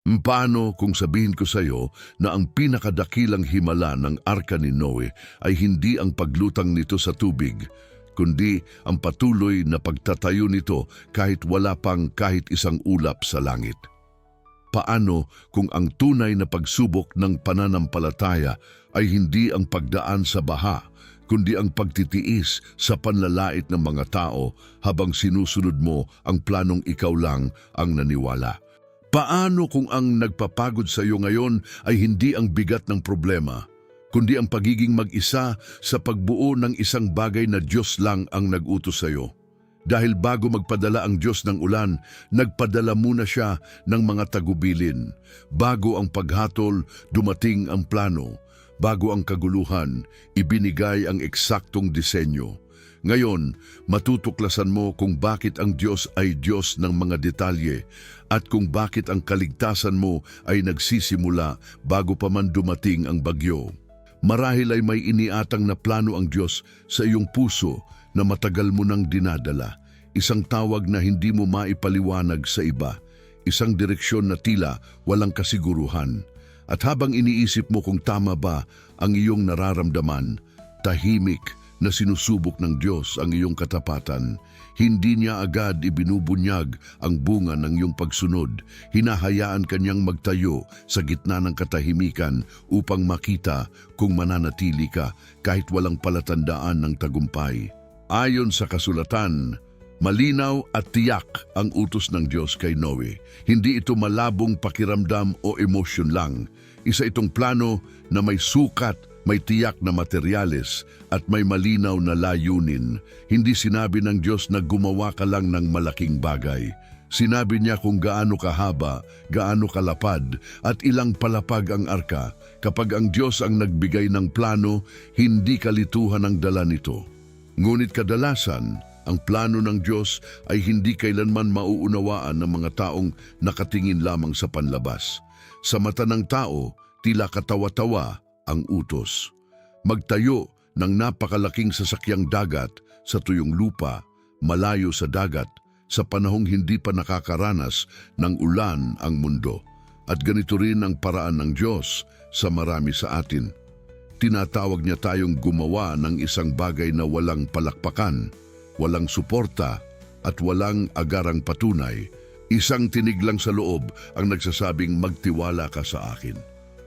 Paano kung sabihin ko sa iyo na ang pinakadakilang himala ng arka ni Noe ay hindi ang paglutang nito sa tubig, kundi ang patuloy na pagtatayo nito kahit wala pang kahit isang ulap sa langit? Paano kung ang tunay na pagsubok ng pananampalataya ay hindi ang pagdaan sa baha, kundi ang pagtitiis sa panlalait ng mga tao habang sinusunod mo ang planong ikaw lang ang naniwala? Paano kung ang nagpapagod sa iyo ngayon ay hindi ang bigat ng problema, kundi ang pagiging mag-isa sa pagbuo ng isang bagay na Diyos lang ang nag-utos sa iyo? Dahil bago magpadala ang Diyos ng ulan, nagpadala muna siya ng mga tagubilin. Bago ang paghatol, dumating ang plano. Bago ang kaguluhan, ibinigay ang eksaktong disenyo. Ngayon, matutuklasan mo kung bakit ang Diyos ay Diyos ng mga detalye at kung bakit ang kaligtasan mo ay nagsisimula bago pa man dumating ang bagyo. Marahil ay may iniatang na plano ang Diyos sa iyong puso na matagal mo nang dinadala. Isang tawag na hindi mo maipaliwanag sa iba. Isang direksyon na tila walang kasiguruhan. At habang iniisip mo kung tama ba ang iyong nararamdaman, tahimik na sinusubok ng Diyos ang iyong katapatan. Hindi niya agad ibinubunyag ang bunga ng iyong pagsunod. Hinahayaan kanyang magtayo sa gitna ng katahimikan upang makita kung mananatili ka kahit walang palatandaan ng tagumpay. Ayon sa kasulatan, malinaw at tiyak ang utos ng Diyos kay Noe. Hindi ito malabong pakiramdam o emosyon lang. Isa itong plano na may sukat, may tiyak na materyales at may malinaw na layunin. Hindi sinabi ng Diyos na gumawa ka lang ng malaking bagay. Sinabi niya kung gaano kahaba, gaano kalapad at ilang palapag ang arka. Kapag ang Diyos ang nagbigay ng plano, hindi kalituhan ang dala nito. Ngunit kadalasan, ang plano ng Diyos ay hindi kailanman mauunawaan ng mga taong nakatingin lamang sa panlabas. Sa mata ng tao, tila katawa-tawa ang utos. Magtayo ng napakalaking sasakyang dagat sa tuyong lupa, malayo sa dagat, sa panahong hindi pa nakakaranas ng ulan ang mundo. At ganito rin ang paraan ng Diyos sa marami sa atin. Tinatawag niya tayong gumawa ng isang bagay na walang palakpakan, walang suporta at walang agarang patunay. Isang tinig lang sa loob ang nagsasabing magtiwala ka sa akin.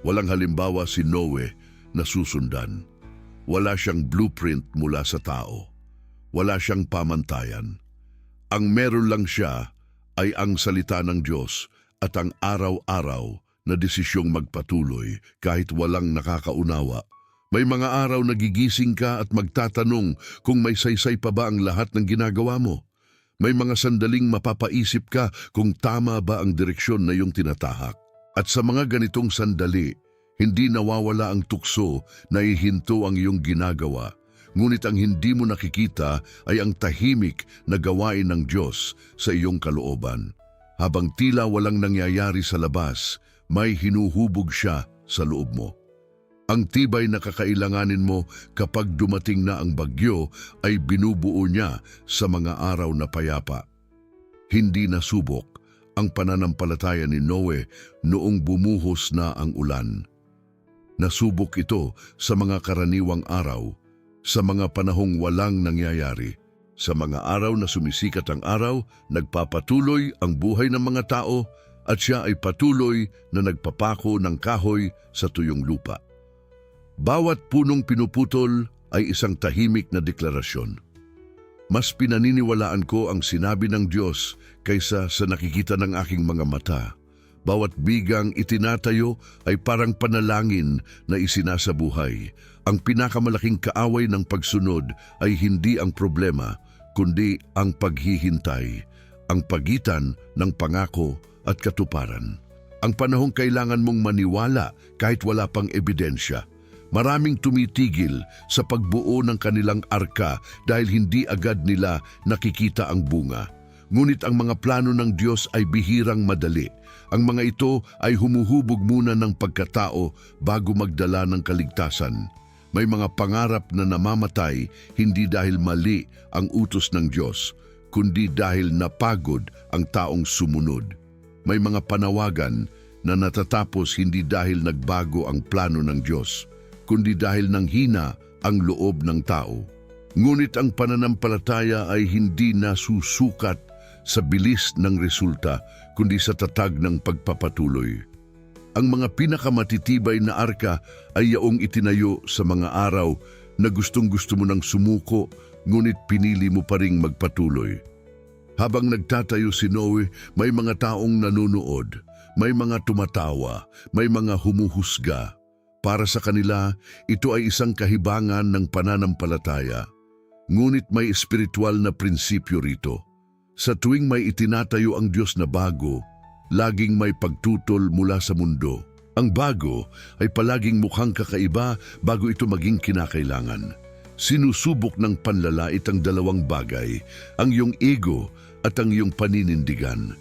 Walang halimbawa si Noe na susundan. Wala siyang blueprint mula sa tao. Wala siyang pamantayan. Ang meron lang siya ay ang salita ng Diyos at ang araw-araw na desisyong magpatuloy kahit walang nakakaunawa. May mga araw na gigising ka at magtatanong kung may saysay pa ba ang lahat ng ginagawa mo. May mga sandaling mapapaisip ka kung tama ba ang direksyon na iyong tinatahak. At sa mga ganitong sandali, hindi nawawala ang tukso na ihinto ang iyong ginagawa. Ngunit ang hindi mo nakikita ay ang tahimik na gawain ng Diyos sa iyong kalooban. Habang tila walang nangyayari sa labas, may hinuhubog siya sa loob mo. Ang tibay na kakailanganin mo kapag dumating na ang bagyo ay binubuo niya sa mga araw na payapa. Hindi nasubok ang pananampalataya ni Noe noong bumuhos na ang ulan. Nasubok ito sa mga karaniwang araw, sa mga panahong walang nangyayari. Sa mga araw na sumisikat ang araw, nagpapatuloy ang buhay ng mga tao at siya ay patuloy na nagpapako ng kahoy sa tuyong lupa. Bawat punong pinuputol ay isang tahimik na deklarasyon. Mas pinaniniwalaan ko ang sinabi ng Diyos kaysa sa nakikita ng aking mga mata. Bawat bigang itinatayo ay parang panalangin na isinasabuhay. Ang pinakamalaking kaaway ng pagsunod ay hindi ang problema, kundi ang paghihintay, ang pagitan ng pangako at katuparan. Ang panahong kailangan mong maniwala kahit wala pang ebidensya. Maraming tumitigil sa pagbuo ng kanilang arka dahil hindi agad nila nakikita ang bunga. Ngunit ang mga plano ng Diyos ay bihirang madali. Ang mga ito ay humuhubog muna ng pagkatao bago magdala ng kaligtasan. May mga pangarap na namamatay hindi dahil mali ang utos ng Diyos, kundi dahil napagod ang taong sumunod. May mga panawagan na natatapos hindi dahil nagbago ang plano ng Diyos, kundi dahil nanghina ang loob ng tao. Ngunit ang pananampalataya ay hindi nasusukat sa bilis ng resulta, kundi sa tatag ng pagpapatuloy. Ang mga pinakamatitibay na arka ay yaong itinayo sa mga araw na gustong-gusto mo nang sumuko, ngunit pinili mo pa ring magpatuloy. Habang nagtatayo si Noe, may mga taong nanonood, may mga tumatawa, may mga humuhusga. Para sa kanila, ito ay isang kahibangan ng pananampalataya. Ngunit may espiritual na prinsipyo rito. Sa tuwing may itinatayo ang Diyos na bago, laging may pagtutol mula sa mundo. Ang bago ay palaging mukhang kakaiba bago ito maging kinakailangan. Sinusubok ng panlalait ang dalawang bagay, ang iyong ego at ang iyong paninindigan.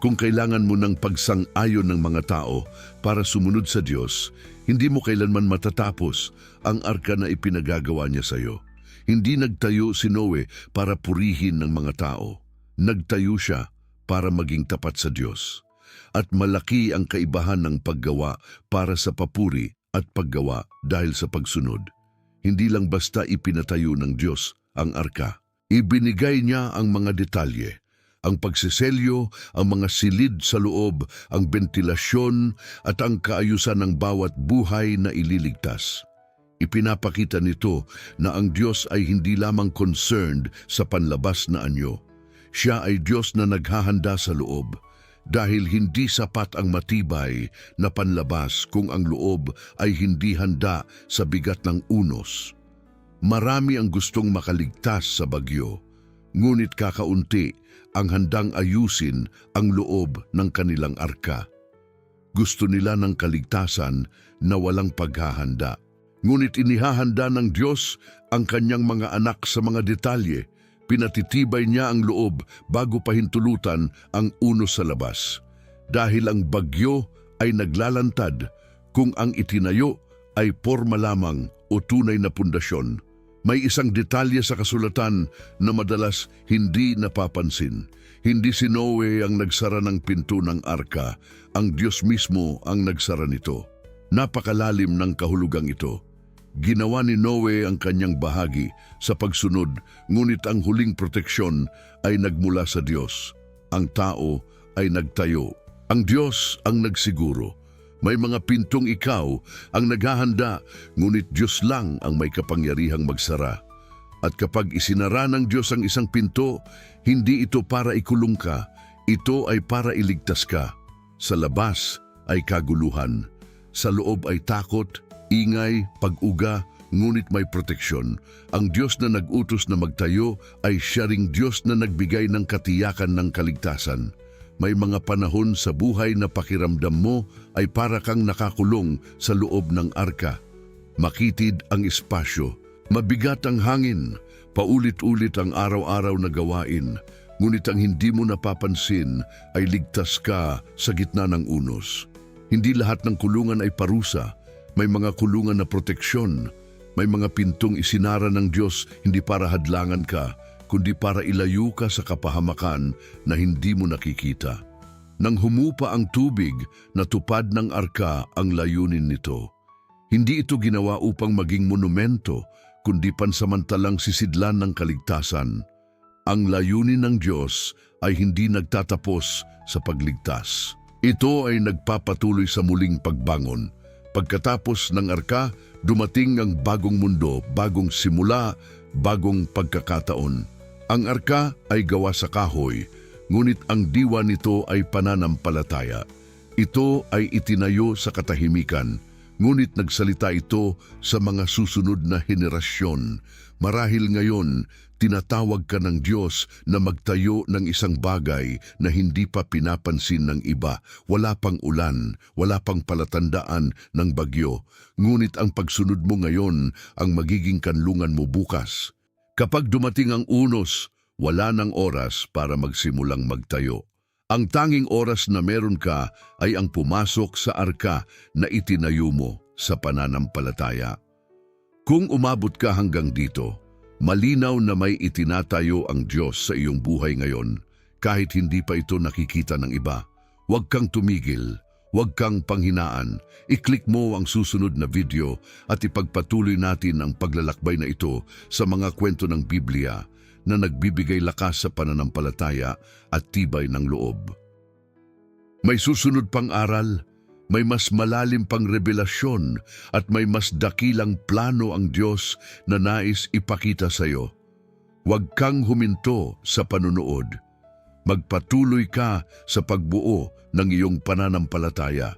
Kung kailangan mo ng pagsang-ayon ng mga tao para sumunod sa Diyos, hindi mo kailanman matatapos ang arka na ipinagagawa niya sa iyo. Hindi nagtayo si Noe para purihin ng mga tao. Nagtayo siya para maging tapat sa Diyos. At malaki ang kaibahan ng paggawa para sa papuri at paggawa dahil sa pagsunod. Hindi lang basta ipinatayo ng Diyos ang arka. Ibinigay niya ang mga detalye, ang pagsiselyo, ang mga silid sa loob, ang bentilasyon at ang kaayusan ng bawat buhay na ililigtas. Ipinapakita nito na ang Diyos ay hindi lamang concerned sa panlabas na anyo. Siya ay Diyos na naghahanda sa loob, dahil hindi sapat ang matibay na panlabas kung ang loob ay hindi handa sa bigat ng unos. Marami ang gustong makaligtas sa bagyo, ngunit kakaunti ang handang ayusin ang loob ng kanilang arka. Gusto nila ng kaligtasan na walang paghahanda. Ngunit inihahanda ng Diyos ang kanyang mga anak sa mga detalye. Pinatitibay niya ang loob bago pahintulutan ang unos sa labas. Dahil ang bagyo ay naglalantad kung ang itinayo ay porma lamang o tunay na pundasyon. May isang detalye sa kasulatan na madalas hindi napapansin. Hindi si Noe ang nagsara ng pinto ng arka, ang Diyos mismo ang nagsara nito. Napakalalim ng kahulugang ito. Ginawa ni Noe ang kanyang bahagi sa pagsunod, ngunit ang huling proteksyon ay nagmula sa Diyos. Ang tao ay nagtayo. Ang Diyos ang nagsiguro. May mga pintong ikaw ang naghahanda, ngunit Diyos lang ang may kapangyarihang magsara. At kapag isinara ng Diyos ang isang pinto, hindi ito para ikulong ka, ito ay para iligtas ka. Sa labas ay kaguluhan, sa loob ay takot, ingay, pag-uga, ngunit may proteksyon. Ang Diyos na nag-utos na magtayo ay siya ring Diyos na nagbigay ng katiyakan ng kaligtasan. May mga panahon sa buhay na pakiramdam mo ay para kang nakakulong sa loob ng arka. Makitid ang espasyo, mabigat ang hangin, paulit-ulit ang araw-araw na gawain, ngunit ang hindi mo napapansin ay ligtas ka sa gitna ng unos. Hindi lahat ng kulungan ay parusa. May mga kulungan na proteksyon. May mga pintong isinara ng Diyos hindi para hadlangan ka, kundi para ilayo ka sa kapahamakan na hindi mo nakikita. Nang humupa ang tubig, natupad ng arka ang layunin nito. Hindi ito ginawa upang maging monumento, kundi pansamantalang sisidlan ng kaligtasan. Ang layunin ng Diyos ay hindi nagtatapos sa pagligtas. Ito ay nagpapatuloy sa muling pagbangon. Pagkatapos ng arka, dumating ang bagong mundo, bagong simula, bagong pagkakataon. Ang arka ay gawa sa kahoy, ngunit ang diwa nito ay pananampalataya. Ito ay itinayo sa katahimikan, ngunit nagsalita ito sa mga susunod na henerasyon. Marahil ngayon, tinatawag ka ng Diyos na magtayo ng isang bagay na hindi pa pinapansin ng iba. Wala pang ulan, wala pang palatandaan ng bagyo, ngunit ang pagsunod mo ngayon ang magiging kanlungan mo bukas. Kapag dumating ang unos, wala nang oras para magsimulang magtayo. Ang tanging oras na meron ka ay ang pumasok sa arka na itinayo mo sa pananampalataya. Kung umabot ka hanggang dito, malinaw na may itinatayo ang Diyos sa iyong buhay ngayon kahit hindi pa ito nakikita ng iba. Huwag kang tumigil, Huwag kang panghinaan. I-click mo ang susunod na video at ipagpatuloy natin ang paglalakbay na ito sa mga kwento ng Biblia na nagbibigay lakas sa pananampalataya at tibay ng loob. May susunod pang aral, may mas malalim pang revelasyon at may mas dakilang plano ang Diyos na nais ipakita sa iyo. Huwag kang huminto sa panunood. Magpatuloy ka sa pagbuo ng iyong pananampalataya.